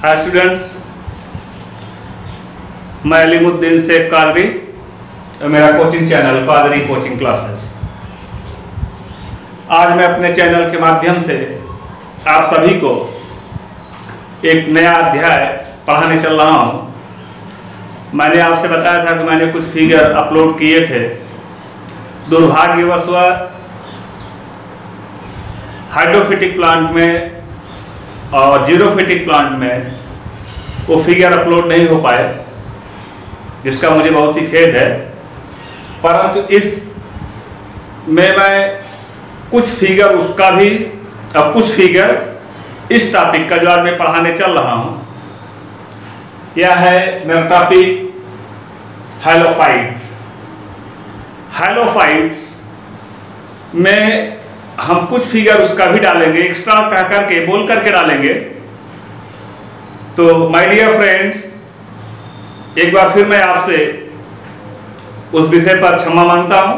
Hi students, मैं अलीमुद्दीन शेख कादरी, मेरा coaching channel Qadri coaching classes. आज मैं अपने चैनल के माध्यम से आप सभी को एक नया अध्याय पढ़ाने चल रहा हूँ। मैंने आपसे बताया था कि मैंने कुछ फिगर अपलोड किए थे। दुर्भाग्यवश हाइड्रोफिटिक प्लांट में और जीरोफिटिक प्लांट में वो फिगर अपलोड नहीं हो पाए, जिसका मुझे बहुत ही खेद है। परंतु इस में मैं कुछ फिगर उसका भी और कुछ फिगर इस टॉपिक का जो आज मैं पढ़ाने चल रहा हूँ, यह है मेरा टॉपिक हैलोफाइट्स। हैलोफाइट्स में हम कुछ फिगर उसका भी डालेंगे, एक्स्ट्रा कह करके बोल करके डालेंगे। तो माय डियर फ्रेंड्स, एक बार फिर मैं आपसे उस विषय पर क्षमा मांगता हूं।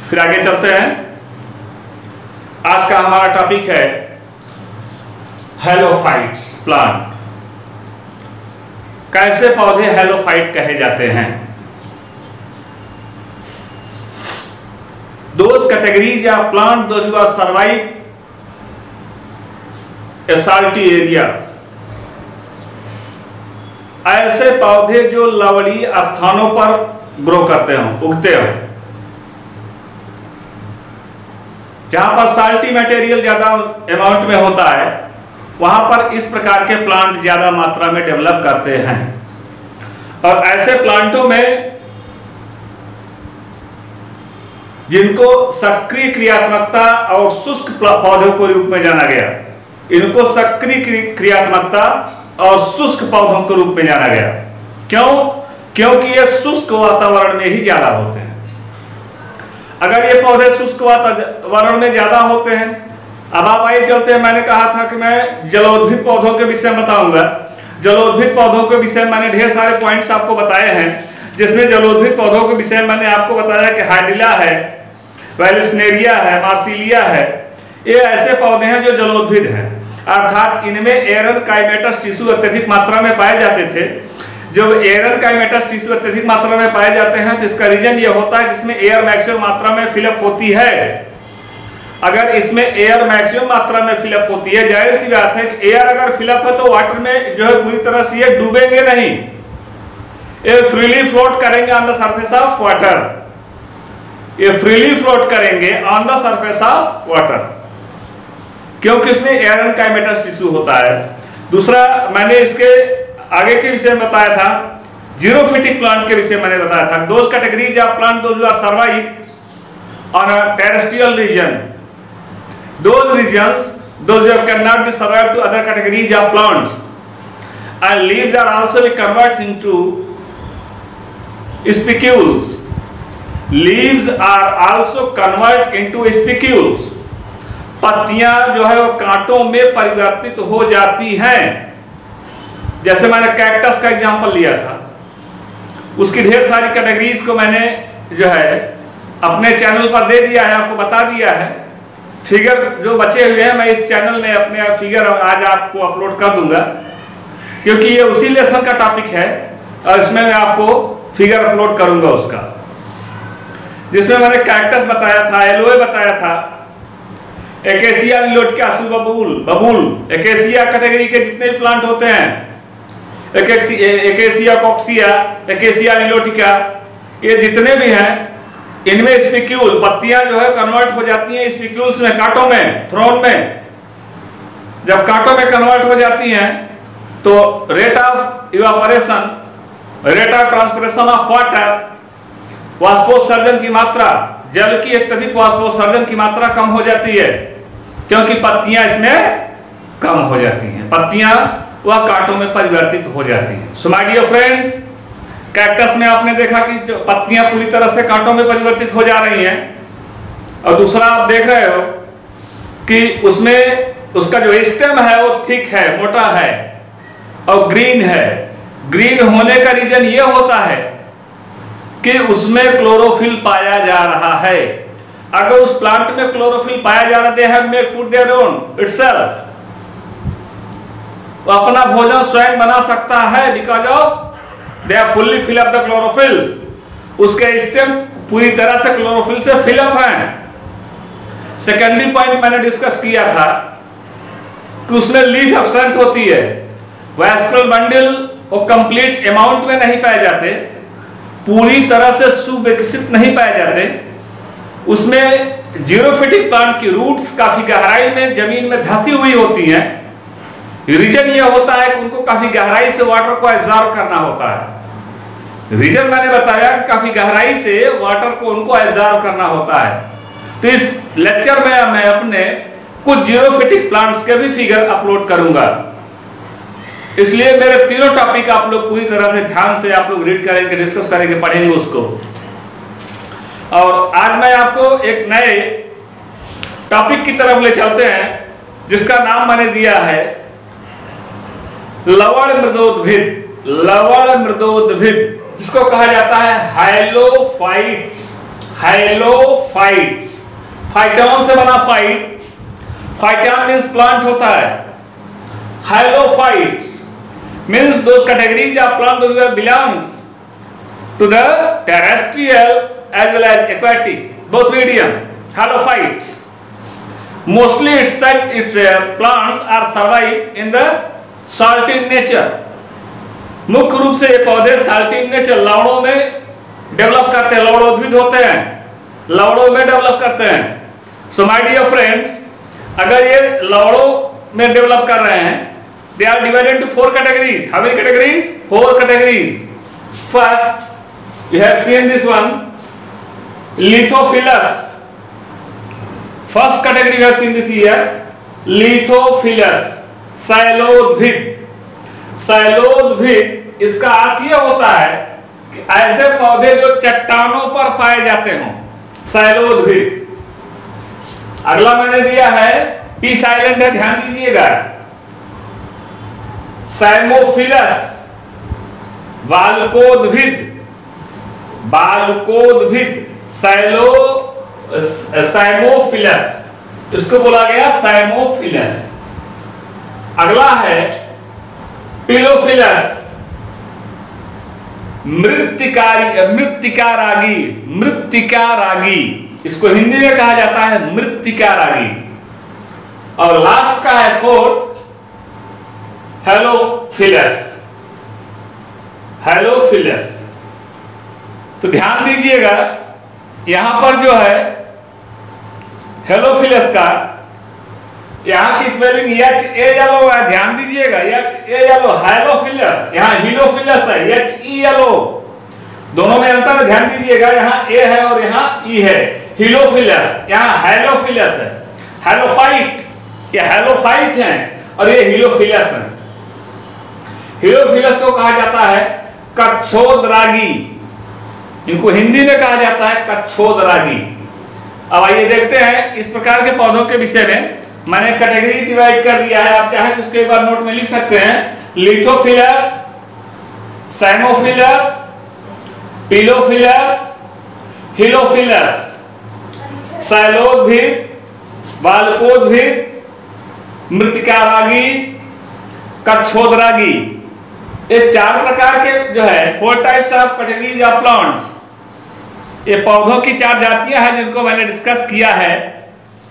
फिर आगे चलते हैं। आज का हमारा टॉपिक है हैलोफाइट्स प्लांट। कैसे पौधे हैलोफाइट कहे जाते हैं? Those categories of plant those who are survive a salty areas। ऐसे पौधे जो लवणीय स्थानों पर ग्रो करते हो, उगते हो, जहां पर साल्टी मटेरियल ज्यादा अमाउंट में होता है, वहां पर इस प्रकार के प्लांट ज्यादा मात्रा में डेवलप करते हैं। और ऐसे प्लांटों में जिनको सक्रिय क्रियात्मकता और शुष्क पौधों के रूप में जाना गया, इनको सक्रिय क्रियात्मकता और शुष्क पौधों के रूप में जाना गया। क्यों? क्योंकि ये शुष्क वातावरण में ही ज्यादा होते हैं। अगर ये पौधे शुष्क वातावरण में ज्यादा होते हैं, अब आप आइए चलते हैं। मैंने कहा था कि मैं जलोद्भिद पौधों के विषय में बताऊंगा। जलोद्भिद पौधों के विषय में मैंने ढेर सारे पॉइंट्स आपको बताए हैं, जिसमें जलोद्भिद पौधों के विषय में मैंने आपको बताया कि हाइड्रिला है, वेलिस्नेरिया है, मार्सिलिया है। ये ऐसे पौधे हैं जो जलोद्भिद हैं, अर्थात इनमें एरन काइमेटस टिश्यू अत्यधिक मात्रा में पाए जाते थे। जब एरन काइमेटस टिश्यू अत्यधिक मात्रा में पाए जाते हैं तो इसका रीजन ये होता है कि इसमें एयर मैक्सिमम मात्रा में फिलअप होती है। अगर इसमें एयर मैक्सिमम मात्रा में फिलअप होती है, जाहिर सी बात है कि एयर अगर फिलअप है तो वाटर में जो है पूरी तरह से ये डूबेंगे नहीं, ये फ्रीली फ्लोट करेंगे on the surface of water. ये फ्रीली फ्लोट करेंगे on the surface of water, क्योंकि इसमें एरन काइमेटस टिश्यू होता है। दूसरा, मैंने इसके आगे के विषय में बताया था, जीरोफिटिक प्लांट के विषय में मैंने बताया था। Those categories of plant those are survive on a terrestrial region, those regions those can not be survive to other categories of plants, and leaves are also be converts into spicules. Leaves are also convert into spicules। पत्तियां जो है वो कांटों में परिवर्तित हो जाती हैं। जैसे मैंने कैक्टस का एग्जांपल लिया था, उसकी ढेर सारी कैटेगरीज को मैंने जो है अपने चैनल पर दे दिया है, आपको बता दिया है। फिगर जो बचे हुए हैं मैं इस चैनल में अपने फिगर आज आपको अपलोड कर दूंगा, क्योंकि ये उसी लेसन का टॉपिक है और इसमें मैं आपको फिगर अपलोड करूंगा उसका, जिसमें मैंने कैक्टस बताया था, एलोए बताया था, एकेसिया निलोटिका बबूल, एकेसिया कैटेगरी के जितने भी प्लांट होते हैं, एकेसिया कॉक्सिया, एकेसिया निलोटिका, ये जितने भी हैं, इनमें स्पिक्यूल पत्तियां जो है कन्वर्ट हो जाती हैं स्पिक्यूल्स में, कांटों में, थ्रोन में। जब कांटों में कन्वर्ट हो जाती हैं तो rate of evaporation, rate of transpiration of water, वाष्पोत्सर्जन की मात्रा, जल की अत्यधिक वाष्पोत्सर्जन की मात्रा कम हो जाती है, क्योंकि पत्तियां इसमें कम हो जाती हैं, पत्तियां वह कांटों में परिवर्तित हो जाती हैं। So my dear friends, cactus में आपने देखा कि जो पत्तियां पूरी तरह से कांटों में परिवर्तित हो जा रही हैं, और दूसरा आप देख रहे हो कि उसमें उसका जो स्टेम है वो थिक है, मोटा है और ग्रीन है। ग्रीन होने का रीजन ये होता है कि उसमें क्लोरोफिल पाया जा रहा है। अगर उस प्लांट में क्लोरोफिल पाया जा रहा है, they have make food their own itself, वो अपना भोजन स्वयं बना सकता है, because of they are fully fill up the chlorophylls. उसके स्टेम पूरी तरह से क्लोरोफिल से फिल अप हैं। सेकेंडरी पॉइंट मैंने डिस्कस किया था कि उसमें लीफ एब्सेंट होती है, वैस्कुलर बंडल वो कंप्लीट अमाउंट में नहीं पाए जाते, पूरी तरह से सुविकसित नहीं पाए जाते। उसमें जीरोफिटिक प्लांट की रूट्स काफी गहराई में जमीन में धंसी हुई होती हैं। रीजन यह होता है कि उनको काफी गहराई से वाटर को एब्जॉर्ब करना होता है। रीजन मैंने बताया कि काफी गहराई से वाटर को उनको एब्जॉर्ब करना होता है। तो इस लेक्चर में मैं अपने कुछ जीरोफिटिक प्लांट्स के भी फिगर अपलोड करूंगा, इसलिए मेरे तीनों टॉपिक आप लोग पूरी तरह से ध्यान से आप लोग रीड करेंगे, डिस्कस करेंगे, पढ़ेंगे उसको। और आज मैं आपको एक नए टॉपिक की तरफ ले चलते हैं, जिसका नाम मैंने दिया है लवण मृदोद्भिद। लवण मृदोद्भिद जिसको कहा जाता है हाइलोफाइट्स। हाइलोफाइट्स, फाइटॉन से बना फाइट, फाइटॉन मीन्स प्लांट होता है। हाइलोफाइट्स means those categories of plant that belongs to the terrestrial as well as aquatic, both medium. Halophytes. Mostly its plants are survive in the salty nature. मुख्य रूप से ये पौधे salty nature लवणों में develop करते हैं, लवणोद्भिद होते हैं, लवणों में डेवलप करते हैं। So my dear friends, अगर ये लवणों में डेवलप कर रहे हैं, they are divided into 4 categories. How many categories? 4 categories. First, you have seen this one, Lithophilus. First category you have seen this here, Lithophilus, शैलोद्भिद। शैलोद्भिद इसका अर्थ यह होता है कि ऐसे पौधे जो चट्टानों पर पाए जाते हों, शैलोद्भिद। अगला मैंने दिया है, पी साइलेंट है, ध्यान दीजिएगा, साइमोफिलस, बालकोद्भिद। बालकोद्भिद साइमोफिलस, इसको बोला गया साइमोफिलस। अगला है पिलोफिलस, मृत्तिका रागी। मृत्तिका रागी, इसको हिंदी में कहा जाता है मृत्तिका रागी। और लास्ट का है 4th, हेलोफिलस। हेलोफिलस, तो ध्यान दीजिएगा यहां पर जो है हेलोफिलस का, यहां की स्पेलिंग HA येलो है, ध्यान दीजिएगा, HA येलो। हेलोफिलस, यहां हीलोफिलस है, HE येलो। दोनों में अंतर है, ध्यान दीजिएगा, यहां A है और यहां E है। हीलोफिलस, यहां हेलोफिलस है। हेलोफाइट, ये हेलोफाइट है और ये हीलोफिलस है। हीलोफिलस को कहा जाता है कच्छोदरागी, इनको हिंदी में कहा जाता है कच्छोदरागी। अब आइए देखते हैं इस प्रकार के पौधों के विषय में। मैंने कैटेगरी डिवाइड कर दिया है, आप चाहे तो उसके एक बार नोट में लिख सकते हैं। लिथोफिलस, साइमोफिलस, पिलोफिलस, हीलोफिलस, शैलोद्भिद, बालकोद्भिद, मृत्तिका रागी, कच्छोदरागी। ये 4 प्रकार के जो है 4 types of categories of plants, ये पौधों की 4 जातियां हैं जिनको मैंने डिस्कस किया है,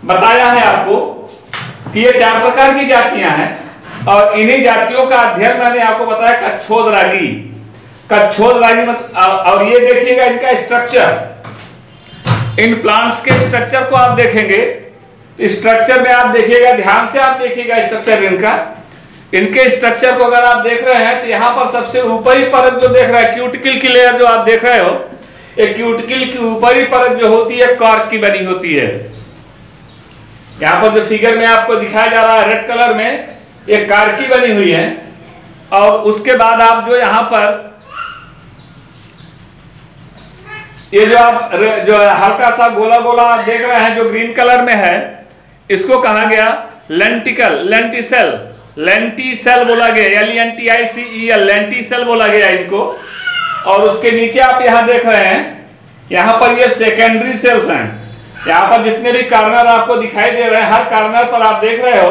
बताया है आपको कि ये 4 प्रकार की जातियां हैं। और इन्हीं जातियों का अध्ययन मैंने आपको बताया कच्छोदरागी। कच्छोदरागी और ये देखिएगा इनका स्ट्रक्चर, इन प्लांट्स के स्ट्रक्चर को आप देखेंगे, स्ट्रक्चर में आप देखिएगा, ध्यान से आप देखिएगा स्ट्रक्चर इनका। इनके स्ट्रक्चर को अगर आप देख रहे हैं तो यहाँ पर सबसे ऊपरी परत जो देख रहे हैं, क्यूटिकल की लेयर जो आप देख रहे हो, एक क्यूटिकल की ऊपरी परत जो होती है कॉर्क की बनी होती है। यहाँ पर जो फिगर में आपको दिखाया जा रहा है रेड कलर में, एक कॉर्क की बनी हुई है। और उसके बाद आप जो यहाँ पर ये जो आप जो हल्का सा गोला गोला आप देख रहे हैं जो ग्रीन कलर में है, इसको कहा गया लेंटिकल, लेंटिसेल, लेंटिसेल बोला गया, LENTICEL, लेंटिसेल बोला गया इनको। और उसके नीचे आप यहाँ देख रहे हैं, यहाँ पर ये सेकेंडरी सेल्स हैं। यहाँ पर जितने भी कार्नर आपको दिखाई दे रहे हैं, हर कार्नर पर आप देख रहे हो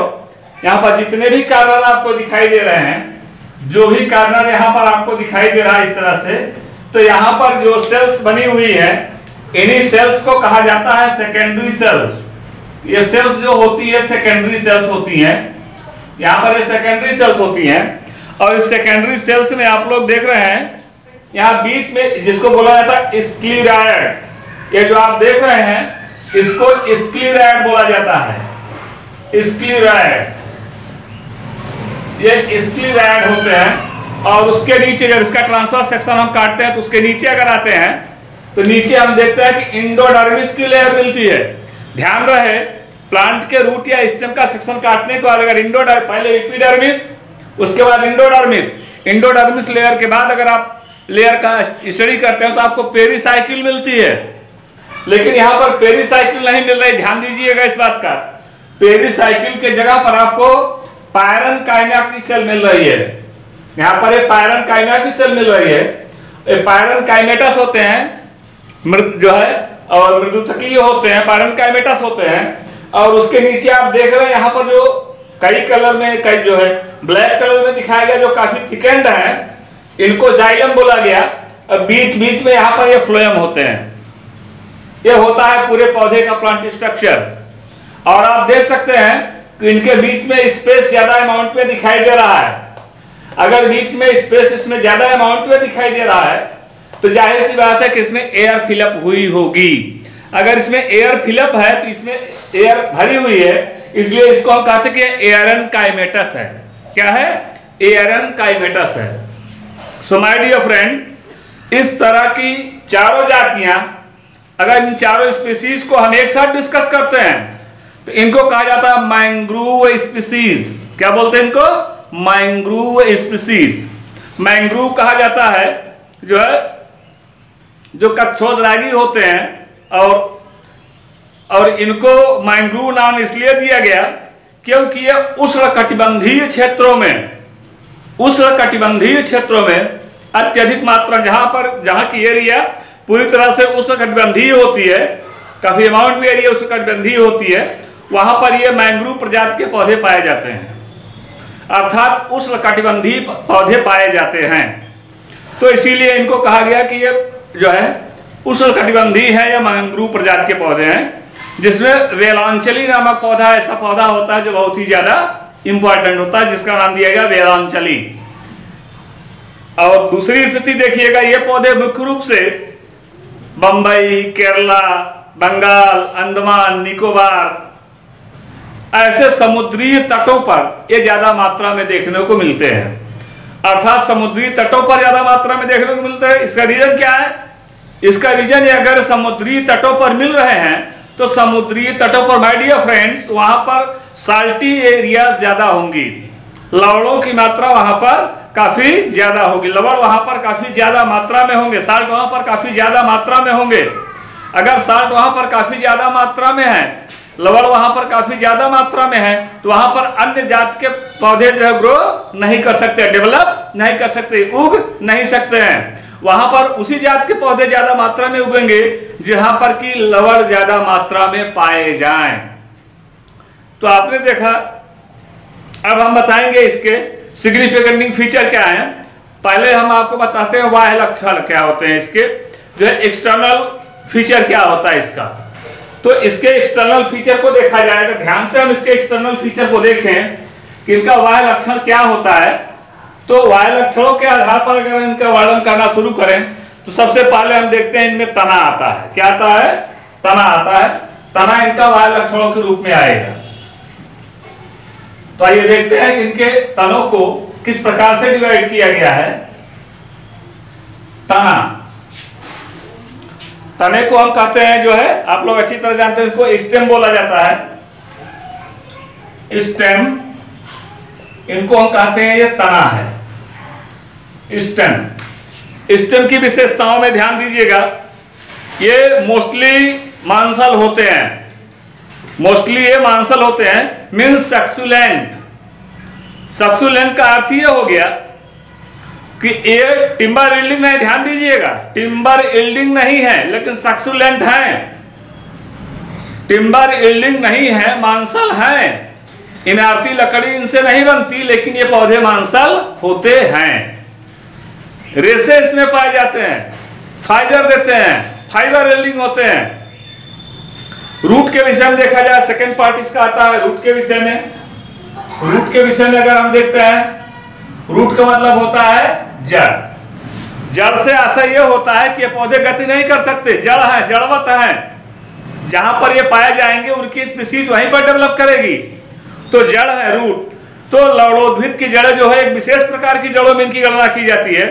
यहाँ पर जितने भी कार्नर आपको दिखाई दे रहे हैं, जो भी कार्नर यहाँ पर आपको दिखाई दे रहा है इस तरह से, तो यहाँ पर जो सेल्स बनी हुई है, इन्हीं सेल्स को कहा जाता है सेकेंडरी सेल्स। ये सेल्स जो होती है सेकेंडरी सेल्स होती हैं, यहाँ पर ये सेकेंडरी सेल्स होती हैं। और इस सेकेंडरी सेल्स में आप लोग देख रहे हैं यहाँ बीच में जिसको बोला जाता है स्क्लेराइड, ये जो आप देख रहे हैं इसको स्क्लेराइड बोला जाता है। स्क्लेराइड, ये स्क्लेराइड होते हैं। और उसके नीचे जब इसका ट्रांसवर्स सेक्शन हम काटते हैं तो उसके नीचे अगर आते हैं तो नीचे हम देखते हैं कि इंडोडर्मिस की लेयर मिलती है। ध्यान रहे, प्लांट के रूट या स्टेम का सेक्शन काटने के बाद अगर इंडोडर्मिस, पहले एपिडर्मिस उसके बाद इंडोडर्मिस, इंडोडर्मिस लेयर के बाद अगर आप लेयर का स्टडी करते हैं तो आपको पेरिसाइकिल मिलती है। लेकिन यहाँ पर पेरिसाइकिल नहीं मिल रही, ध्यान दीजिएगा इस बात का। पेरिसाइकिल के जगह पर आपको पायरनकाइमा की सेल मिल रही है। यहाँ पर एक पायरनकाइमा की सेल मिल रही है। पायरनकाइमेटस होते हैं जो है, और मृदुतकीय होते हैं, पायरनकाइमेटस होते हैं। और उसके नीचे आप देख रहे हैं यहाँ पर जो कई कलर में, कई जो है ब्लैक कलर में दिखाया गया, जो काफी थिकेंड है, इनको जाइलम बोला गया। और बीच बीच में यहाँ पर ये फ्लोएम होते हैं। ये होता है पूरे पौधे का प्लांट स्ट्रक्चर। और आप देख सकते हैं कि इनके बीच में स्पेस ज्यादा अमाउंट में दिखाई दे रहा है। अगर बीच में स्पेस इसमें ज्यादा अमाउंट में दिखाई दे रहा है तो जाहिर सी बात है कि इसमें एयर फिलअप हुई होगी। अगर इसमें एयर फिलअप है तो इसमें एयर भरी हुई है, इसलिए इसको हम कहते हैं कि एयरनकाइमेटस है। क्या है? एयरनकाइमेटस है। सो माय डियर फ्रेंड, इस तरह की चारों जातियां, अगर इन चारों स्पीसीज को हम एक साथ डिस्कस करते हैं तो इनको कहा जाता है मैंग्रोव स्पीसीज। क्या बोलते हैं इनको? Mangrove species. मैंग्रोव कहा जाता है जो है, जो कक्षोदरागी होते हैं। और इनको मैंग्रोव नाम इसलिए दिया गया क्योंकि ये उष्णकटिबंधीय क्षेत्रों में, उष्णकटिबंधीय क्षेत्रों में अत्यधिक मात्रा, जहां की एरिया पूरी तरह से उष्णकटिबंधीय होती है, काफी अमाउंट में एरिया उष्णकटिबंधीय होती है, वहां पर ये मैंग्रोव प्रजाति के पौधे पाए जाते हैं, अर्थात उष्णकटिबंधीय पौधे पाए जाते हैं। तो इसीलिए इनको कहा गया कि ये जो है उष्णकटिबंधीय है या मैंग्रोव प्रजाति के पौधे हैं। जिसमें वेलांचली नामक पौधा, ऐसा पौधा होता है जो बहुत ही ज्यादा इंपॉर्टेंट होता है, जिसका नाम दिया गया वेलांचली। और दूसरी स्थिति देखिएगा, ये पौधे मुख्य रूप से बंबई, केरला, बंगाल, अंडमान, निकोबार ऐसे समुद्री तटों पर ये ज्यादा मात्रा में देखने को मिलते हैं। अर्थात समुद्री तटों पर ज्यादा मात्रा में देखने को मिलते हैं। इसका रीजन क्या है? इसका रीजन, अगर समुद्री तटों पर मिल रहे हैं तो समुद्री तटों पर माय डियर फ्रेंड्स वहां पर साल्टी एरिया ज्यादा होंगी, लवणों की मात्रा वहां पर काफी ज्यादा होगी, लवण वहां पर काफी ज्यादा मात्रा में होंगे, साल्ट वहां पर काफी ज्यादा मात्रा में होंगे। अगर साल्ट वहां पर काफी ज्यादा मात्रा में है, लवण वहां पर काफी ज्यादा मात्रा में है, तो वहां पर अन्य जात के पौधे जो है ग्रो नहीं कर सकते, डेवलप नहीं कर सकते, उग नहीं सकते हैं। वहां पर उसी जात के पौधे ज्यादा मात्रा में उगेंगे जहां पर की लवण ज्यादा मात्रा में पाए जाएं। तो आपने देखा। अब हम बताएंगे इसके सिग्निफिकेंट फीचर क्या है। पहले हम आपको बताते हैं बाह्य लक्षण क्या होते हैं इसके, जो है एक्सटर्नल फीचर क्या होता है इसका। तो इसके एक्सटर्नल फीचर को देखा जाए तो ध्यान से हम इसके एक्सटर्नल फीचर को देखें कि इनका बाह्य लक्षण क्या होता है। तो बाह्य लक्षणों के आधार पर अगर इनका वर्णन करना शुरू करें तो सबसे पहले हम देखते हैं इनमें तना आता है। क्या आता है? तना आता है। तना इनका बाह्य लक्षणों के रूप में आएगा। तो आइए देखते हैं इनके तनों को किस प्रकार से डिवाइड किया गया है। तना, तने को हम कहते हैं जो है, आप लोग अच्छी तरह जानते हैं, इसको स्टेम बोला जाता है। स्टेम, इनको हम कहते हैं ये तना है। स्टेम, स्टेम की विशेषताओं में ध्यान दीजिएगा। ये मोस्टली मांसल होते हैं, मोस्टली ये मांसल होते हैं, मीन्स सक्सुलेंट। सक्सुलेंट का अर्थ ये हो गया कि ये टिम्बर यील्डिंग नहीं, ध्यान दीजिएगा, टिम्बर यील्डिंग नहीं है लेकिन सक्सुलेंट है। टिम्बर यील्डिंग नहीं है, मांसल है इमारती लकड़ी इनसे नहीं बनती, लेकिन ये पौधे मांसल होते हैं। रेशे इसमें पाए जाते हैं, फाइबर देते हैं, फाइबर रेलिंग होते हैं। रूट के विषय में देखा जाए, सेकेंड पार्ट इसका आता है रूट के विषय में। रूट के विषय में अगर हम देखते हैं, रूट का मतलब होता है जड़। जड़ से आशय यह होता है कि ये पौधे गति नहीं कर सकते, जड़ है, जड़वत है। जहां पर ये पाए जाएंगे उनकी स्पीसीज वहीं पर डेवलप करेगी, तो जड़ है रूट। तो लवणोद्भिद की जड़ें जो है एक विशेष प्रकार की जड़ों में इनकी गणना की जाती है।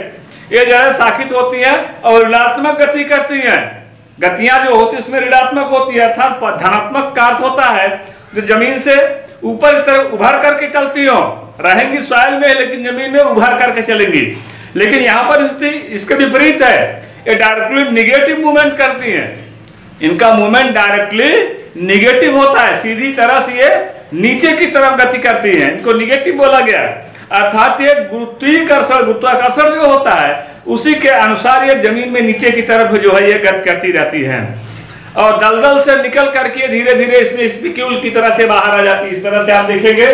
ये जड़ें शाखित होती हैं और ऋणात्मक गति करती हैं। गतियां जो होती है उसमें ऋणात्मक होती है, अर्थात धनात्मक का अर्थ होता है जो जमीन से ऊपर की तरफ उभर करके चलती हो, रहेंगी सॉइल में लेकिन जमीन में उभर करके चलेंगी। लेकिन यहाँ पर स्थिति इसके विपरीत है, ये डायरेक्टली निगेटिव मूवमेंट करती हैं। इनका मूवमेंट डायरेक्टली निगेटिव होता है, सीधी तरह से ये नीचे की तरफ गति करती है, इनको निगेटिव बोला गया। अर्थात ये गुरुत्वाकर्षण जो होता है उसी के अनुसार ये जमीन में नीचे की तरफ जो है ये गति करती रहती है और दलदल से निकल करके धीरे धीरे इसमें स्पिक्यूल की तरह से बाहर आ जाती है। इस तरह से आप देखेंगे,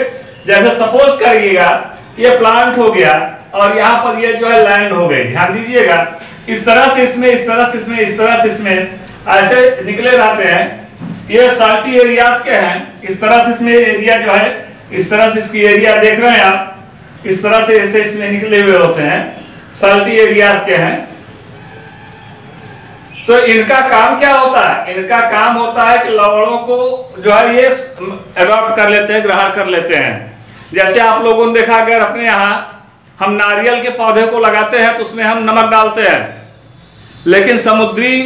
जैसे सपोज करिएगा ये प्लांट हो गया और यहाँ पर ये जो है लैंड हो गई। ध्यान दीजिएगा, इस तरह से इसमें, इस तरह से इसमें, इस तरह से इसमें ऐसे निकले रहते हैं। ये साल्टी एरियाज के हैं। इस तरह से इसमें एरिया जो है, इस तरह से इसकी एरिया देख रहे हैं आप, इस तरह से ऐसे इसमें निकले हुए होते हैं, साल्टी एरियाज के हैं। तो इनका काम क्या होता है? इनका काम होता है कि लवणों को जो है ये एडॉप्ट कर लेते हैं, ग्रहण कर लेते हैं। जैसे आप लोगों ने देखा, अगर अपने यहाँ हम नारियल के पौधे को लगाते हैं तो उसमें हम नमक डालते हैं, लेकिन समुद्री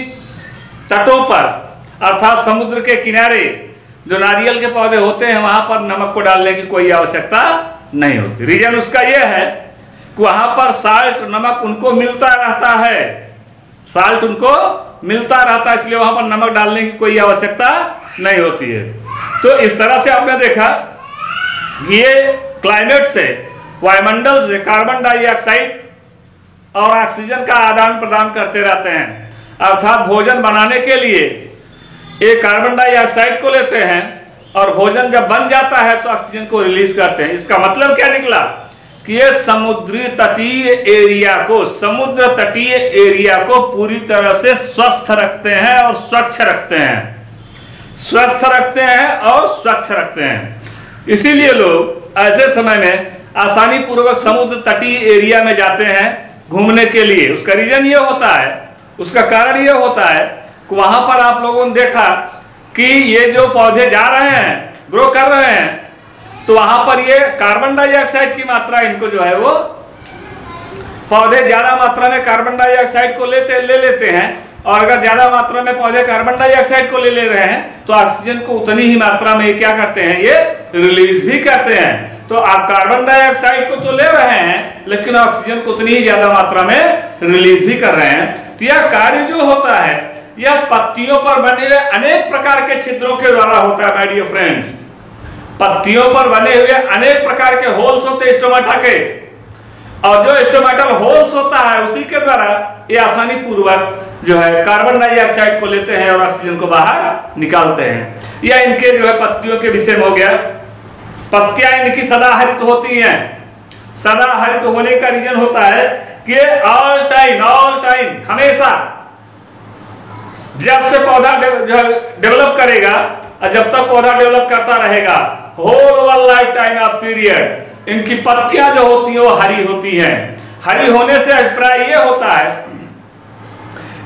तटों पर अर्थात समुद्र के किनारे जो नारियल के पौधे होते हैं वहां पर नमक को डालने की कोई आवश्यकता नहीं होती। रीजन उसका यह है कि वहां पर साल्ट, नमक उनको मिलता रहता है, साल्ट उनको मिलता रहता है, इसलिए वहां पर नमक डालने की कोई आवश्यकता नहीं होती है। तो इस तरह से आपने देखा ये क्लाइमेट से, वायुमंडल से कार्बन डाइऑक्साइड और ऑक्सीजन का आदान प्रदान करते रहते हैं। अर्थात भोजन बनाने के लिए एक कार्बन डाइऑक्साइड को लेते हैं और भोजन जब बन जाता है तो ऑक्सीजन को रिलीज करते हैं। इसका मतलब क्या निकला कि ये समुद्री तटीय एरिया को, समुद्र तटीय एरिया को पूरी तरह से स्वस्थ रखते हैं और स्वच्छ रखते हैं, स्वस्थ रखते हैं और स्वच्छ रखते हैं। इसीलिए लोग ऐसे समय में आसानी पूर्वक समुद्र तटीय एरिया में जाते हैं घूमने के लिए। उसका रीजन ये होता है, उसका कारण ये होता है कि वहां पर आप लोगों ने देखा कि ये जो पौधे जा रहे हैं, ग्रो कर रहे हैं, तो वहां पर ये कार्बन डाइऑक्साइड की मात्रा इनको जो है वो, पौधे ज्यादा मात्रा में कार्बन डाइऑक्साइड को ले लेते हैं और अगर ज्यादा मात्रा में पौधे कार्बन डाइऑक्साइड को ले रहे हैं तो ऑक्सीजन को उतनी ही मात्रा में क्या करते हैं, ये रिलीज भी करते हैं। तो आप कार्बन डाइऑक्साइड को तो ले रहे हैं लेकिन ऑक्सीजन को उतनी ही ज्यादा मात्रा में रिलीज भी कर रहे हैं। तो यह कार्य जो होता है यह पत्तियों पर बने हुए अनेक प्रकार के छिद्रों के द्वारा होता है। माय डियर फ्रेंड्स, पत्तियों पर बने हुए अनेक प्रकार के होल्स होते हैं स्टोमेटा के, और जो स्टोमेटल होल्स होता है उसी के द्वारा ये आसानी पूर्वक जो है कार्बन डाइऑक्साइड को लेते हैं और ऑक्सीजन को बाहर निकालते हैं। यह इनके जो है पत्तियों के विषय में हो गया। पत्तियां इनकी सदाहरित होती हैं। सदाहरित होने का रीजन होता है कि ऑल टाइम हमेशा जब से पौधा डेवलप करेगा और जब तक पौधा डेवलप करता रहेगा, whole life time of period, इनकी पत्तियां जो होती हैं वो हरी होती हैं। हरी होने से अभिप्राय ये होता है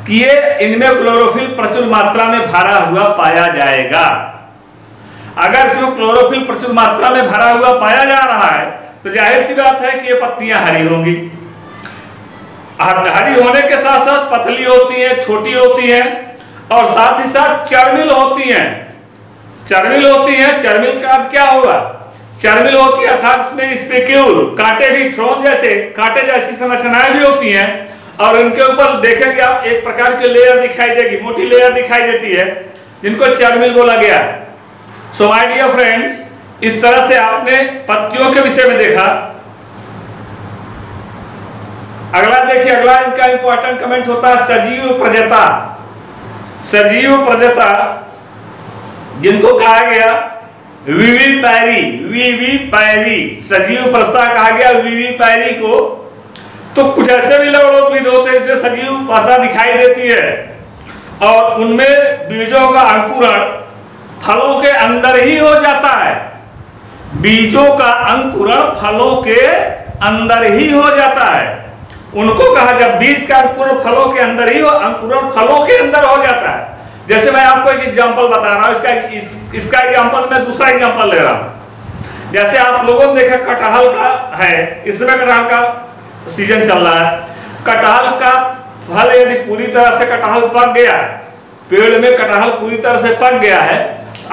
कि ये इनमें क्लोरोफिल प्रचुर मात्रा में भरा हुआ पाया जाएगा। अगर इसमें क्लोरोफिल प्रचुर मात्रा में भरा हुआ पाया जा रहा है तो जाहिर सी बात है कि ये पत्तियां हरी होंगी। हरी होने के साथ साथ पतली होती है, छोटी होती है और साथ ही साथ चर्मिल होती हैं। चर्मिल होती है, चर्मिल का अर्थ क्या होगा? चर्मिल होती है अर्थात इसमें स्पिक्यूल, कांटे भी, थ्रोन जैसे कांटे जैसी संरचनाएं भी होती हैं और इनके ऊपर देखेंगे आप एक प्रकार की लेयर दिखाई देगी, मोटी लेयर दिखाई देती है जिनको चर्मिल बोला गया। सो माय डियर फ्रेंड्स, इस तरह से आपने पत्तियों के विषय में देखा। अगला देखिए, अगला इनका इंपॉर्टेंट कमेंट होता है सजीव प्रजता। सजीव प्रजता जिनको कहा गया विविपैरी सजीव प्रस्ता कहा गया विविपैरी को। तो कुछ ऐसे भी लवणोद्भिद होते हैं जिसमें सजीव प्रस्ता दिखाई देती है और उनमें बीजों का अंकुरण फलों के अंदर ही हो जाता है। बीजों का अंकुरण फलों के अंदर ही हो जाता है। उनको कहा जब बीज का अंकुरण फलों के अंदर ही हो, अंकुरण फलों के अंदर हो जाता है। जैसे मैं आपको एक एग्जांपल बता रहा हूं, इसका एग्जांपल मैं दूसरा एग्जांपल ले रहा हूं। जैसे आप लोगों ने देखा कटहल का है, इसमें कटहल का सीजन चल रहा है। कटहल का फल यदि पूरी तरह से कटहल पक गया, पेड़ में कटहल पूरी तरह से पक गया है,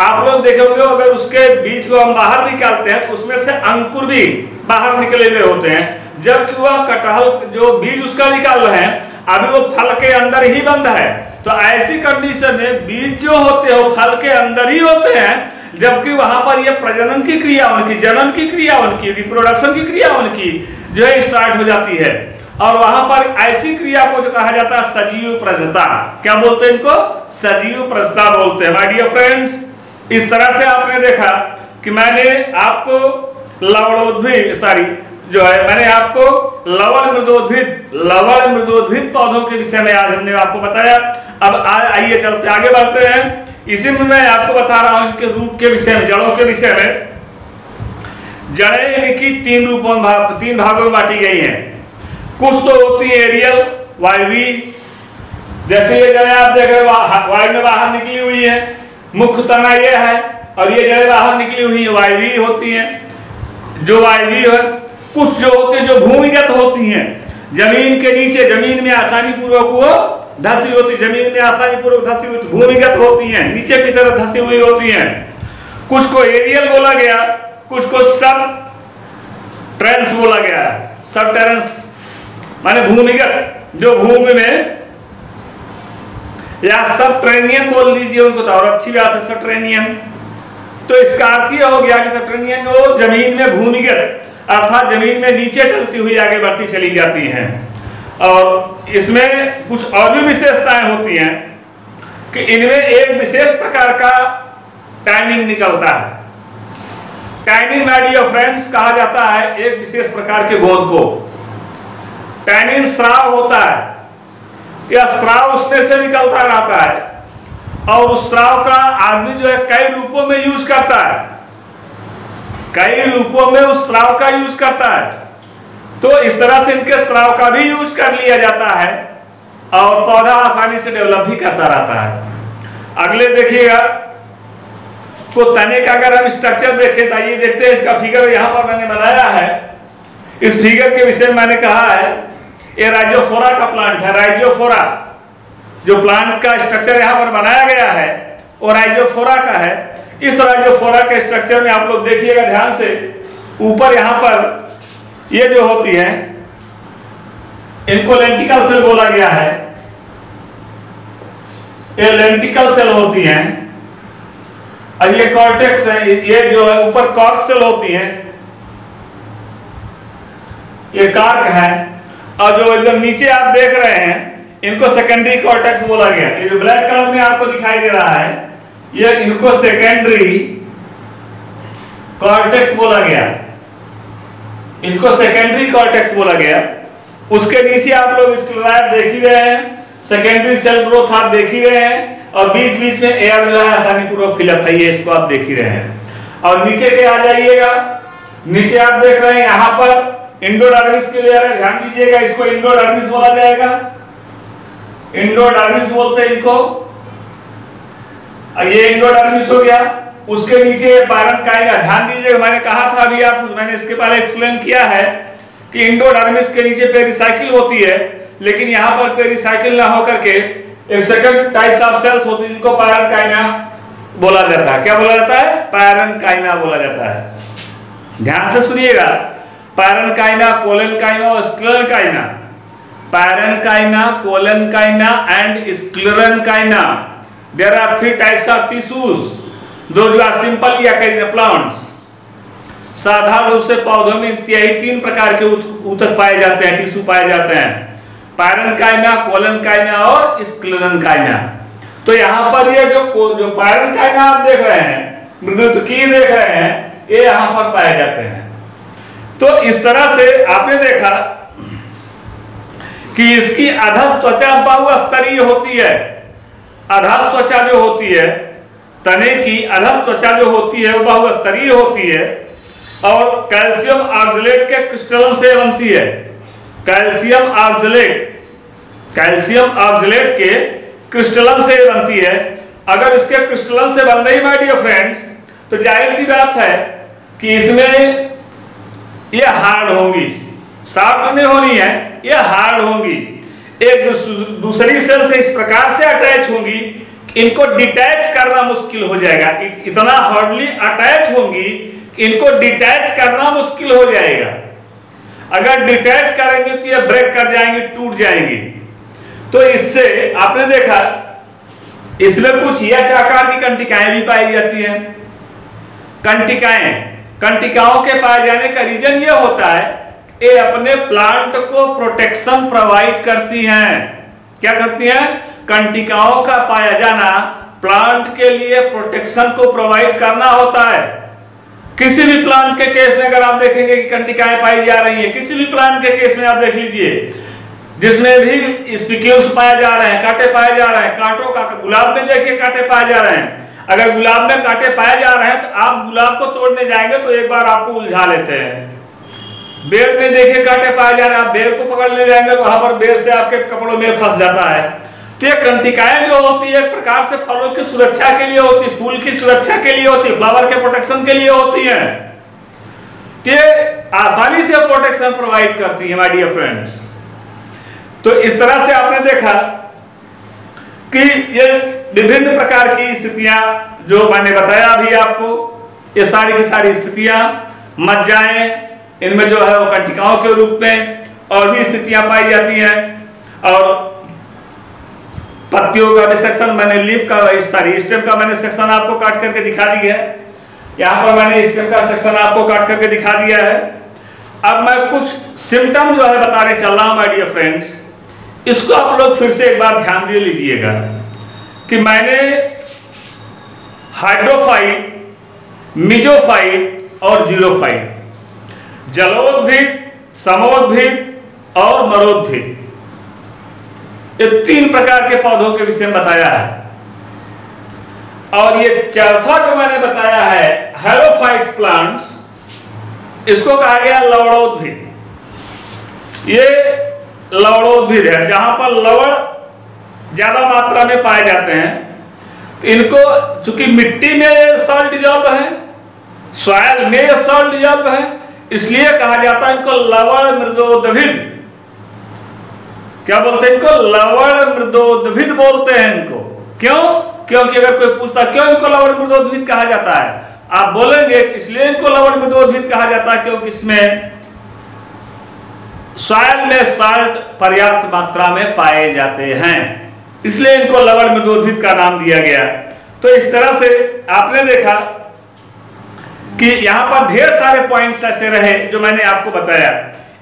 आप लोग देखोगे अगर उसके बीज को हम बाहर निकालते हैं तो उसमें से अंकुर भी बाहर निकले हुए होते हैं, जबकि वह कटहल जो बीज उसका निकाल रहे हैं अभी वो फल के अंदर ही बंद है। तो ऐसी कंडीशन में बीज जो होते हैं वो फल के अंदर ही होते हैं, जबकि वहां पर ये प्रजनन की क्रिया उनकी, जनन की क्रिया उनकी, रिप्रोडक्शन की क्रिया उनकी जो है स्टार्ट हो जाती है। और वहां पर ऐसी क्रिया को जो कहा जाता है सजीव प्रजता, क्या बोलते हैं इनको? सजीव प्रजता बोलते हैं। माय डियर फ्रेंड्स, इस तरह से आपने देखा कि मैंने आपको मैंने आपको लवण मृदोद्भिद पौधों के विषय में आज हमने आपको बताया। अब आइए चलते आगे बढ़ते हैं। इसी में मैं आपको बता रहा हूं इनके रूट के विषय में, जड़ों के विषय में। जड़ें इनकी तीन भागों में बांटी गई हैं। कुछ तो होती है एरियल, वायवी, जैसे ये जड़ें आप देख रहे हो वायु में बाहर निकली हुई है, मुख्य तना ये है, और ये जड़ें बाहर निकली हुई है वायवी होती हैं। जो वायवी है, कुछ जो होते हैं जो भूमिगत होती हैं, जमीन के नीचे, जमीन में आसानी पूर्वक वो धसी होती, जमीन में आसानी पूर्वक धसी हुई, भूमिगत होती हैं, नीचे की तरफ धसी हुई होती हैं। कुछ को एरियल बोला गया, कुछ को सब ट्रेंस बोला गया। सब टेरेंस माने भूमिगत, जो भूमि में, या सबट्रेनियन बोल लीजिए उनको तो और अच्छी बात है, सबट्रेनियन। तो इसका अर्थ यह हो गया कि सबट्रेनियन वो जमीन में भूमिगत अर्थात जमीन में नीचे चलती हुई आगे बढ़ती चली जाती हैं। और इसमें कुछ और भी विशेषताएं होती हैं कि इनमें एक विशेष प्रकार का टैनिन निकलता है। टैनिन माय डियर फ्रेंड्स कहा जाता है एक विशेष प्रकार के गोंद को। टैनिन स्राव होता है, यह स्राव उसमें से निकलता रहता है और उस स्राव का आदमी जो है कई रूपों में यूज करता है, कई रूपों में उस स्राव का यूज करता है। तो इस तरह से इनके स्राव का भी यूज कर लिया जाता है और पौधा आसानी से डेवलप भी करता रहता है। अगले देखिएगा, तो तने का अगर हम स्ट्रक्चर देखें तो ये देखते हैं, इसका फिगर यहां पर मैंने बनाया है। इस फिगर के विषय में मैंने कहा है ये राइजोफोरा का प्लांट है। राइजोफोरा जो प्लांट का स्ट्रक्चर यहां पर बनाया गया है वो राइजोफोरा का है। इस राइजोफोरा के स्ट्रक्चर में आप लोग देखिएगा ध्यान से, ऊपर यहां पर ये जो होती है इनको लेंटिकल सेल बोला गया है। ये लेंटिकल सेल होती हैं और ये कॉर्टेक्स है, ये जो है ऊपर कॉर्क सेल होती हैं, ये कार्क है। और जो एकदम नीचे आप देख रहे हैं इनको सेकेंडरी कॉर्टेक्स बोला गया। ये जो ब्लैक कलर में आपको दिखाई दे रहा है ये इनको सेकेंडरी कॉर्टेक्स बोला गया, इनको सेकेंडरी कॉर्टेक्स बोला गया। उसके नीचे आप लोग स्क्लेराइड देख ही रहे हैं, सेकेंडरी सेल ग्रोथ आप देख ही रहे हैं और बीच बीच में एयर जो है आसानी पूर्वक फिलअप है, ये इसको आप देख ही रहे हैं। और नीचे के आ जाइएगा, नीचे आप देख रहे हैं यहाँ पर इंडोडर्मिस के लेयर है, ध्यान दीजिएगा, इसको इंडोडर्मिस बोला जाएगा, इंडोडर्मिस बोलते हैं इनको। ये इंडोडर्मिस हो गया। उसके नीचे पैरेन्काइमा, ध्यान दीजिएगा, मैंने कहा था अभी मैंने इसके पहले एक्सप्लेन किया है कि इंडोडर्मिस के नीचे पेरिसाइकिल होती है, लेकिन यहाँ पर पेरिसाइकिल ना होकर के एक सेकंड टाइप्स ऑफ सेल्स होती है जिनको पैरेन्काइमा बोला जाता है। क्या बोला जाता है? पैरेन्काइमा बोला जाता है। ध्यान से सुनिएगा, पैरेन्काइमा, कोलेनकाइमा और sclerenchyma. Parenchyma, collenchyma and sclerenchyma. There are 3 types of tissues. Those are simple या कई plants. साधारण रूप से पौधों में यही 3 प्रकार के ऊतक पाए जाते हैं, टिश्यू पाए जाते हैं, पैरेन्काइमा, कोलेनकाइमा और स्क्लेरेनकाइमा। तो यहाँ पर ये जो पैरेन्काइमा आप देख रहे हैं मृदुकी देख रहे हैं, ये यहां पर पाए जाते हैं। तो इस तरह से आपने देखा कि इसकी अधस त्वचा बहुस्तरीय होती है। अधस त्वचा जो होती है, तने की अधस त्वचा जो होती है वो बहुस्तरीय होती है और कैल्शियम ऑक्सलेट के क्रिस्टलन से बनती है। कैल्शियम ऑक्सलेट के क्रिस्टलन से बनती है। अगर इसके क्रिस्टलन से बन रही माय डियर फ्रेंड्स, तो जाहिर सी बात है कि इसमें ये हार्ड होंगी, सॉफ्ट नहीं होनी है, ये हार्ड होंगी, एक दूसरी सेल से इस प्रकार से अटैच होंगी, इनको डिटैच करना मुश्किल हो जाएगा। इतना हार्डली अटैच होंगी, इनको डिटैच करना मुश्किल हो जाएगा। अगर डिटैच करेंगे तो ये ब्रेक कर जाएंगी, टूट जाएंगी। तो इससे आपने देखा इसमें कुछ एच आकार की कंटिकाएं भी पाई जाती हैं। कंटिकाओं के पाए जाने का रीजन ये होता है, ये अपने प्लांट को प्रोटेक्शन प्रोवाइड करती हैं। क्या करती हैं? कंटिकाओं का पाया जाना प्लांट के लिए प्रोटेक्शन को प्रोवाइड करना होता है। किसी भी प्लांट के केस में अगर आप देखेंगे कि कंटिकाएं पाई जा रही हैं, किसी भी प्लांट के केस में आप देख लीजिए जिसमें भी स्पिक्यूल्स पाए जा रहे हैं, कांटे पाए जा रहे हैं, कांटों का, गुलाब में देखिए कांटे पाए जा रहे हैं। अगर गुलाब में कांटे पाए जा रहे हैं तो आप गुलाब को तोड़ने जाएंगे तो एक बार आपको उलझा लेते हैं। बेर में देखिए कांटे पाए जा रहे हैं, आप बेर को पकड़ने जाएंगे तो वहां पर बेर से आपके कपड़ों में फंस जाता है। तो ये कंटिकाएं जो होती है एक प्रकार से फलों की सुरक्षा के लिए होती है, फूल की सुरक्षा के लिए होती है, फ्लावर के प्रोटेक्शन के लिए होती है। ये आसानी से प्रोटेक्शन प्रोवाइड करती है माय डियर फ्रेंड्स। तो इस तरह से आपने देखा कि ये विभिन्न प्रकार की स्थितियां जो मैंने बताया अभी आपको, ये सारी की सारी स्थितियां मज्जाएं, इनमें जो है वो कंटिकाओं के रूप में और भी स्थितियां पाई जाती हैं। और पत्तियों का भी सेक्शन मैंने, लीफ का, सारी स्टेम का मैंने सेक्शन आपको काट करके दिखा दिया है। यहाँ पर मैंने स्टेम का सेक्शन आपको काट करके दिखा दिया है। अब मैं कुछ सिम्टम जो है बताने चल रहा हूं माय डियर फ्रेंड्स, इसको आप लोग फिर से एक बार ध्यान दे लीजिएगा कि मैंने हाइड्रोफाइट, मिजोफाइट और जीरोफाइट, जलोद्भिद, समोद्भिद और मरोद्भिद, ये 3 प्रकार के पौधों के विषय में बताया है। और ये चौथा जो मैंने बताया है हेलोफाइट प्लांट्स, इसको कहा गया लवणोद्भिद। ये लवणोद्भिद है, जहां पर लवण ज्यादा मात्रा में पाए जाते हैं। तो इनको चूंकि मिट्टी में सॉल्ट डिजॉल्व है, सॉइल में सॉल्ट डिजॉल्व है, इसलिए कहा जाता है इनको लवण मृदोद्भिद। क्या बोलते हैं इनको? लवण मृदोद्भिद बोलते हैं इनको। क्यों? क्योंकि अगर कोई पूछता क्यों इनको लवण मृदोद्भिद कहा जाता है, आप बोलेंगे इसलिए इनको लवण मृदोद्भिद कहा जाता है क्योंकि इसमें सॉइल में साल्ट पर्याप्त मात्रा में पाए जाते हैं, इसलिए इनको लवण मृदोद्भिद का नाम दिया गया। तो इस तरह से आपने देखा कि यहां पर ढेर सारे पॉइंट्स ऐसे रहे जो मैंने आपको बताया।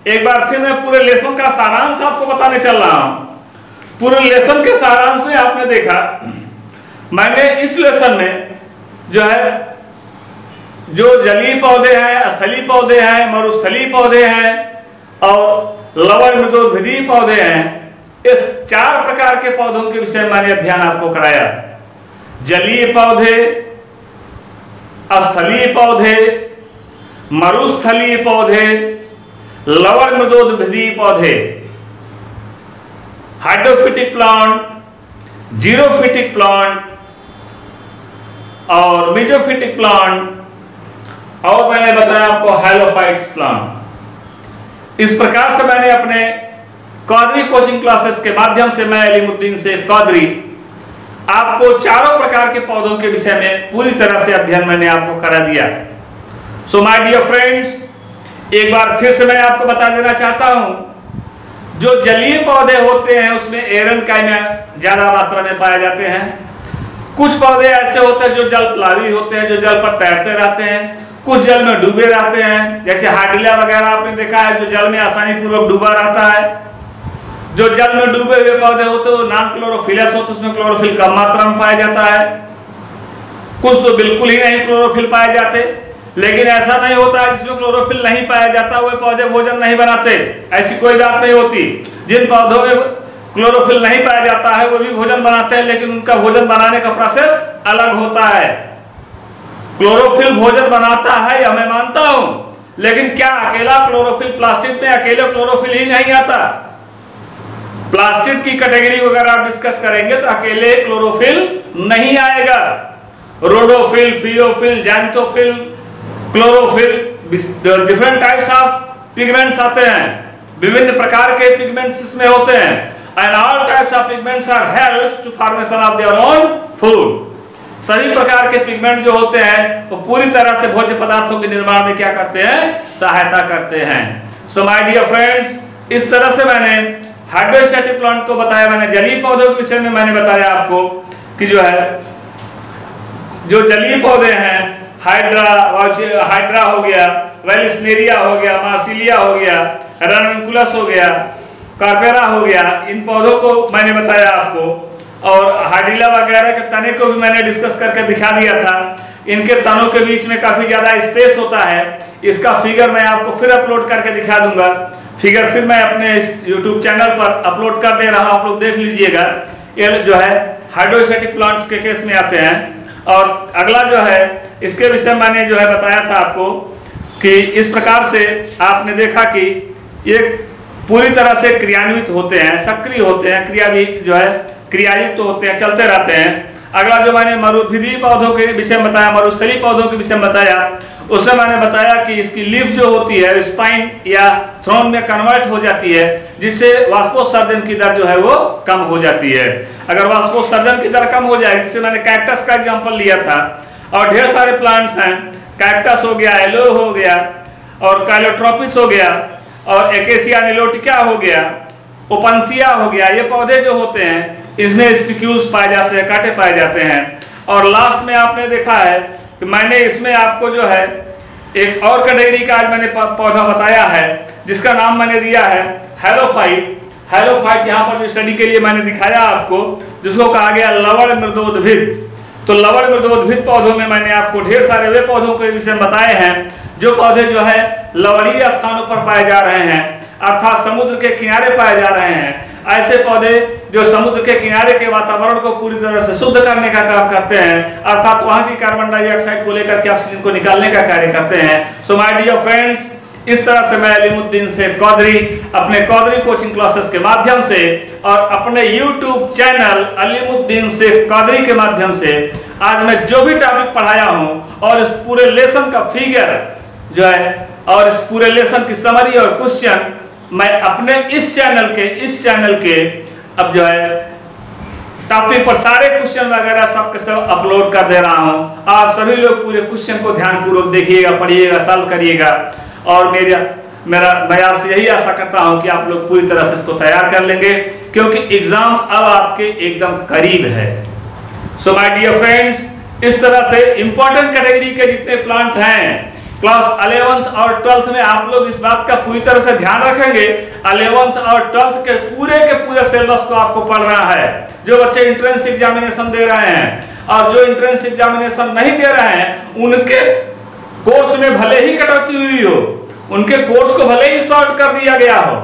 एक बार फिर मैं पूरे लेसन का सारांश आपको बताने चल रहा हूं। पूरे लेसन के सारांश में आपने देखा, मैंने इस लेसन में जो है, जो जलीय पौधे हैं, स्थलीय पौधे हैं, मरुस्थलीय पौधे हैं और लवण मृदोद्भिदीय पौधे हैं, इस 4 प्रकार के पौधों के विषय में मैंने अध्ययन आपको कराया। जलीय पौधे, स्थलीय पौधे, मरुस्थलीय पौधे, लवण मृदोद्भिदीय पौधे, हाइड्रोफिटिक प्लांट, जीरोफिटिक प्लांट और मेजोफिटिक प्लांट, और मैंने बताया आपको हेलोफाइट्स प्लांट। इस प्रकार से मैंने अपने कौदरी कोचिंग क्लासेस के माध्यम से, मैं अलीमुद्दीन से कौदरी, आपको 4 प्रकार के पौधों के विषय में पूरी तरह से अध्ययन मैंने आपको करा दिया। सो माय डियर फ्रेंड्स, एक बार फिर से मैं आपको बता देना चाहता हूं, जो जलीय पौधे होते हैं उसमें एरनकाइमा ज्यादा मात्रा में पाए जाते हैं। कुछ पौधे ऐसे होते हैं जो जल प्लावी होते हैं, जो जल पर तैरते रहते हैं, कुछ जल में डूबे रहते हैं, जैसे हाइड्रिला वगैरह आपने देखा है जो जल में आसानी पूर्वक डूबा रहता है। जो जल में डूबे हुए पौधे होते हैं वो नॉन क्लोरोफिलस होते हैं, उसमें क्लोरोफिल कम मात्रा में पाया जाता है। कुछ तो बिल्कुल ही नहीं क्लोरोफिल पाए जाते, लेकिन ऐसा नहीं होता जिसमें क्लोरोफिल नहीं पाया जाता वे पौधे भोजन नहीं बनाते, ऐसी कोई बात नहीं होती। जिन पौधों में क्लोरोफिल नहीं पाया जाता है वो भी भोजन बनाते हैं, लेकिन उनका भोजन बनाने का प्रोसेस अलग होता है। क्लोरोफिल भोजन बनाता है यह मैं मानता हूं, लेकिन क्या अकेला क्लोरोफिल, प्लास्टिक में अकेले क्लोरोफिल ही नहीं आता। प्लास्टिक की कैटेगरी अगर आप डिस्कस करेंगे तो अकेले क्लोरोफिल नहीं आएगा। Rhodophyll, phaeophyll, xanthophyll, chlorophyll, different types of pigments आते हैं, विभिन्न प्रकार के पिगमेंट्स इसमें होते हैं। And all types of pigments are help to formation of their own food. सभी प्रकार के पिगमेंट जो होते हैं वो पूरी तरह से भोज्य पदार्थों के निर्माण में क्या करते हैं, सहायता करते हैं। सो माय डियर फ्रेंड्स, इस तरह से मैंने हाइड्रोस्टैटिक प्लांट को बताया, मैंने जलीय पौधों के विषय में मैंने बताया आपको कि जो है जो जलीय पौधे हैं, हाइड्रा हो गया, वेलिस्नेरिया हो गया, मार्सिलिया हो गया, रनकुलस हो गया, कार्पेरा हो गया, इन पौधों को मैंने बताया आपको। और हार्डिला वगैरह के तने को भी मैंने डिस्कस करके दिखा दिया था। इनके तनों के बीच में काफी ज्यादा स्पेस होता है, इसका फिगर मैं आपको फिर अपलोड करके दिखा दूंगा। फिगर फिर मैं अपने YouTube चैनल पर अपलोड कर दे रहा हूं, आप लोग देख लीजिएगा। ये जो है हाइड्रोस्टैटिक प्लांट्स के केस में आते हैं। और अगला जो है इसके विषय मैंने जो है बताया था आपको कि इस प्रकार से आपने देखा कि ये पूरी तरह से क्रियान्वित होते हैं, सक्रिय होते हैं, क्रिया भी जो है क्रियायुक्त तो होते हैं, चलते रहते हैं। अगला जो मैंने मरुद्भिदीय पौधों के विषय में बताया, मरुस्थलीय पौधों के विषय में बताया, उसमें मैंने बताया कि इसकी लीफ जो होती है स्पाइन या थ्रोन में कन्वर्ट हो जाती है, जिससे वाष्पोत्सर्जन की दर जो है वो कम हो जाती है। अगर वाष्पोत्सर्जन की दर कम हो जाए, जिससे मैंने कैक्टस का एग्जांपल लिया था, और ढेर सारे प्लांट्स हैं, कैक्टस हो गया, एलो हो गया, और काइलोट्रोपिस हो गया, और एकेसिया निलोटिका हो गया, ओपनसिया हो गया। ये पौधे जो होते हैं इसमें स्पिक्यूल्स पाए जाते हैं, कांटे पाए जाते हैं। और लास्ट में आपने देखा है कि मैंने इसमें आपको जो है एक और कैटेगरी का आज मैंने पौधा बताया है, जिसका नाम मैंने दिया है हेलोफाइट। हेलोफाइट यहाँ पर जो स्टडी के लिए मैंने दिखाया आपको, जिसको कहा गया लवण मृदोद्भिद। तो लवण मृदोद्भिद पौधों में मैंने आपको ढेर सारे वे पौधों के विषय बताए हैं जो पौधे जो है लवणीय स्थानों पर पाए जा रहे हैं, अर्थात समुद्र के किनारे पाए जा रहे हैं। ऐसे पौधे जो समुद्र के किनारे के वातावरण को पूरी तरह से शुद्ध करने का काम करते हैं, अर्थात वहां की कार्बन डाइऑक्साइड को लेकर के ऑक्सीजन को निकालने का कार्य करते हैं। सो माय डियर फ्रेंड्स, इस तरह से मैं अलीमुद्दीन शेख कौदरी अपने कौदरी कोचिंग क्लासेस के माध्यम से और अपने YouTube चैनल अलीमुद्दीन शेख कौदरी के माध्यम से आज मैं जो भी टॉपिक पढ़ाया हूं और इस पूरे लेसन का फिगर जो है और इस पूरे लेसन की समरी और क्वेश्चन मैं अपने इस चैनल के अब जो है टॉपिक पर सारे क्वेश्चन वगैरह सबके सब अपलोड कर दे रहा हूं। आप सभी लोग पूरे क्वेश्चन को ध्यानपूर्वक देखिएगा, पढ़िएगा, सॉल्व करिएगा। और मैं आपसे यही आशा करता हूं कि आप लोग पूरी तरह से इसको तैयार कर लेंगे, क्योंकि एग्जाम अब आपके एकदम करीब है। सो माय डियर फ्रेंड्स, इस तरह से इंपॉर्टेंट कैटेगरी के जितने प्लांट हैं क्लास 11th और 12th में आप लोग इस बात का पूरी तरह से ध्यान रखेंगे। 11th और 12th के पूरे सिलेबस को आपको पढ़ना है। जो बच्चे एंट्रेंस एग्जामिनेशन दे रहे हैं और जो एंट्रेंस एग्जामिनेशन नहीं दे रहे हैं, उनके कोर्स में भले ही कटौती हुई हो, उनके कोर्स को भले ही शॉर्ट कर दिया गया हो,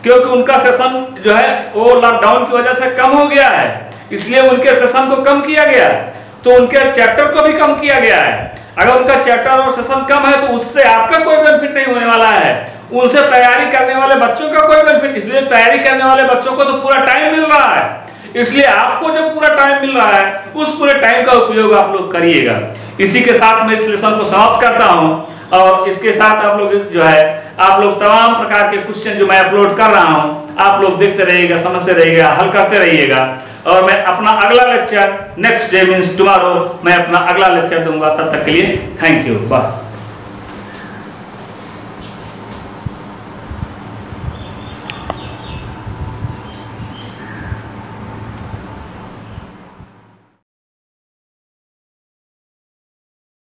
क्योंकि उनका सेशन जो है वो लॉकडाउन की वजह से कम हो गया है, इसलिए उनके सेशन को कम किया गया, तो उनके चैप्टर को भी कम किया गया है। अगर उनका चैप्टर और सेशन कम है तो उससे आपका कोई बेनिफिट नहीं होने वाला है, उनसे तैयारी करने वाले बच्चों का कोई बेनिफिट। इसलिए तैयारी करने वाले बच्चों को तो पूरा टाइम मिल रहा है, इसलिए आपको जो पूरा टाइम मिल रहा है उस पूरे टाइम का उपयोग आप लोग करिएगा। इसी के साथ मैं इस लेसन को समाप्त करता हूं, और इसके साथ आप लोग जो है आप लोग तमाम प्रकार के क्वेश्चन जो मैं अपलोड कर रहा हूं आप लोग देखते रहिएगा, समझते रहिएगा, हल करते रहिएगा। और मैं अपना अगला lecture next day means tomorrow मैं अपना अगला लेक्चर दूंगा। तब तक के लिए थैंक यू, बाय।